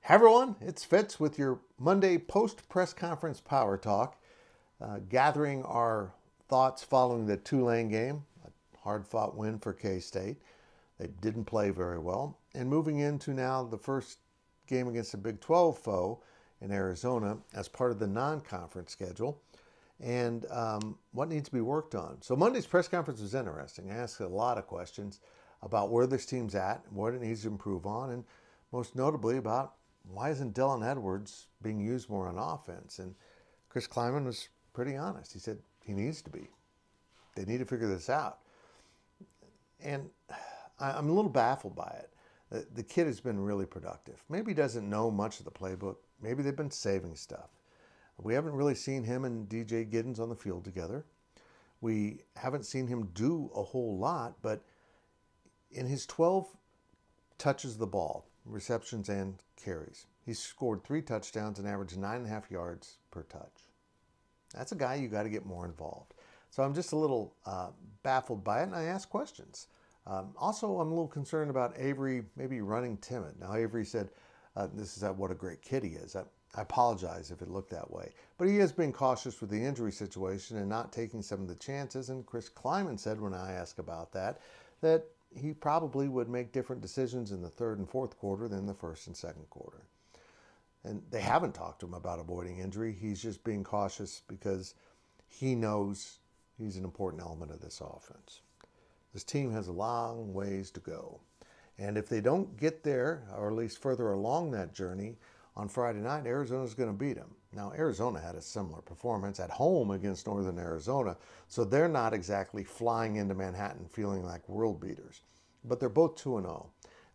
Hey everyone, it's Fitz with your Monday post-press conference power talk, gathering our thoughts following the Tulane game, a hard-fought win for K-State. They didn't play very well, and moving into now the first game against a Big 12 foe in Arizona as part of the non-conference schedule, and what needs to be worked on. So Monday's press conference was interesting. I asked a lot of questions about where this team's at, what it needs to improve on, and most notably about why isn't Dylan Edwards being used more on offense? And Chris Klieman was pretty honest. He said he needs to be. They need to figure this out. And I'm a little baffled by it. The kid has been really productive. Maybe he doesn't know much of the playbook. Maybe they've been saving stuff. We haven't really seen him and DJ Giddens on the field together. We haven't seen him do a whole lot, but in his 12 touches of the ball, receptions and carries, he's scored 3 touchdowns and averaged 9.5 yards per touch. That's a guy you got to get more involved. So I'm just a little baffled by it, and I ask questions. Also, I'm a little concerned about Avery maybe running timid. Now, Avery said, this is what a great kid he is. I apologize if it looked that way. But he has been cautious with the injury situation and not taking some of the chances. And Chris Klieman said when I asked about that he probably would make different decisions in the third and fourth quarter than the first and second quarter. And they haven't talked to him about avoiding injury. He's just being cautious because he knows he's an important element of this offense. This team has a long ways to go. And if they don't get there, or at least further along that journey, on Friday night, Arizona's going to beat them. Now, Arizona had a similar performance at home against Northern Arizona, so they're not exactly flying into Manhattan feeling like world beaters. But they're both 2-0.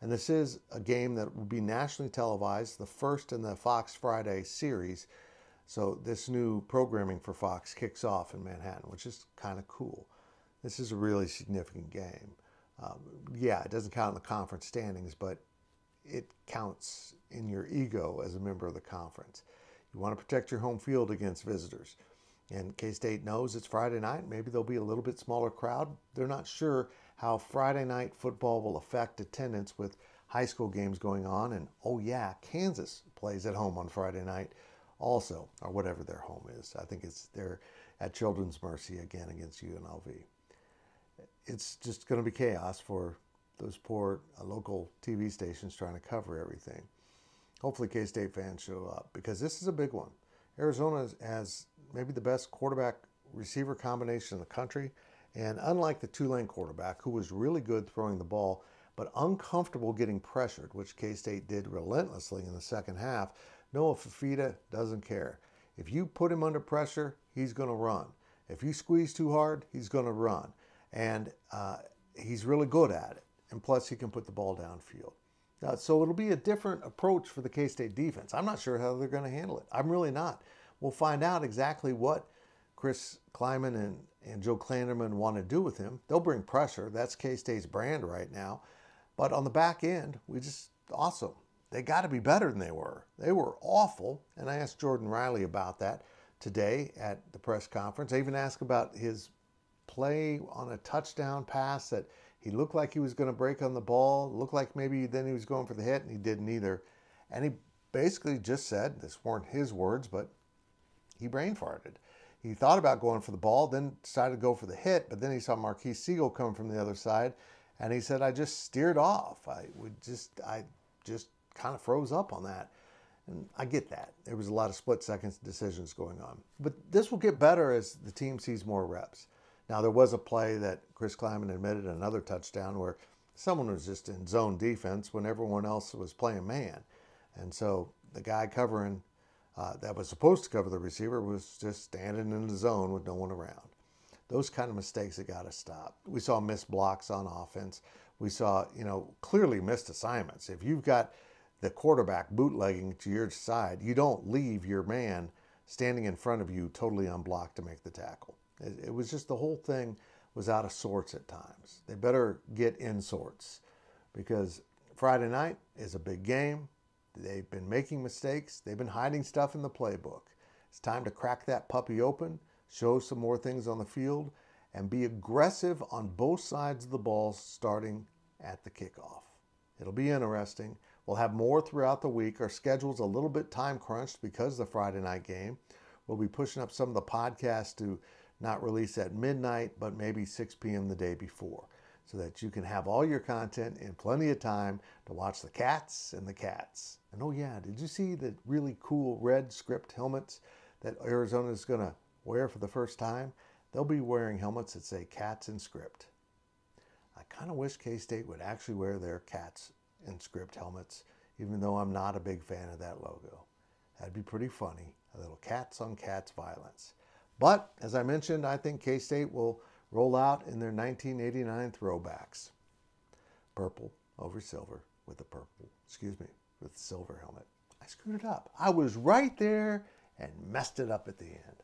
And this is a game that will be nationally televised, the first in the Fox Friday series. So this new programming for Fox kicks off in Manhattan, which is kind of cool. This is a really significant game. Yeah, it doesn't count in the conference standings, but it counts in your ego as a member of the conference. You want to protect your home field against visitors. And K-State knows it's Friday night. Maybe there'll be a little bit smaller crowd. They're not sure how Friday night football will affect attendance with high school games going on. And oh yeah, Kansas plays at home on Friday night also, or whatever their home is. I think they're at Children's Mercy again against UNLV. It's just going to be chaos for those poor local TV stations trying to cover everything. Hopefully K-State fans show up because this is a big one. Arizona has maybe the best quarterback receiver combination in the country. And unlike the Tulane quarterback, who was really good throwing the ball, but uncomfortable getting pressured, which K-State did relentlessly in the second half, Noah Fifita doesn't care. If you put him under pressure, he's going to run. If you squeeze too hard, he's going to run. And he's really good at it. And plus, he can put the ball downfield. So it'll be a different approach for the K-State defense. I'm not sure how they're going to handle it. I'm really not. We'll find out exactly what Chris Klieman and Joe Klanderman want to do with him. They'll bring pressure. That's K-State's brand right now. But on the back end, awesome. They got to be better than they were. They were awful. And I asked Jordan Riley about that today at the press conference. I even asked about his play on a touchdown pass that he looked like he was going to break on the ball. Looked like maybe then he was going for the hit, and he didn't either. And he basically just said, this weren't his words, but he brain farted. He thought about going for the ball, then decided to go for the hit, but then he saw Marquise Siegel come from the other side, and he said, I just steered off. I just kind of froze up on that. And I get that. There was a lot of split-second decisions going on. But this will get better as the team sees more reps. Now, there was a play that Chris Klieman admitted, another touchdown, where someone was just in zone defense when everyone else was playing man. And so the guy covering, that was supposed to cover the receiver, was just standing in the zone with no one around. Those kind of mistakes have got to stop. We saw missed blocks on offense. We saw, clearly missed assignments. If you've got the quarterback bootlegging to your side, you don't leave your man standing in front of you totally unblocked to make the tackle. It was just the whole thing was out of sorts at times. They better get in sorts because Friday night is a big game. They've been making mistakes. They've been hiding stuff in the playbook. It's time to crack that puppy open, show some more things on the field, and be aggressive on both sides of the ball starting at the kickoff. It'll be interesting. We'll have more throughout the week. Our schedule's a little bit time crunched because of the Friday night game. We'll be pushing up some of the podcasts to not release at midnight, but maybe 6 p.m. the day before, so that you can have all your content in plenty of time to watch the Cats and the Cats. And oh yeah, did you see the really cool red script helmets that Arizona is going to wear for the first time? They'll be wearing helmets that say Cats in Script. I kind of wish K-State would actually wear their Cats in Script helmets, even though I'm not a big fan of that logo. That'd be pretty funny, a little cats on cats violence. But, as I mentioned, I think K-State will roll out in their 1989 throwbacks. Purple over silver with silver helmet. I screwed it up. I was right there and messed it up at the end.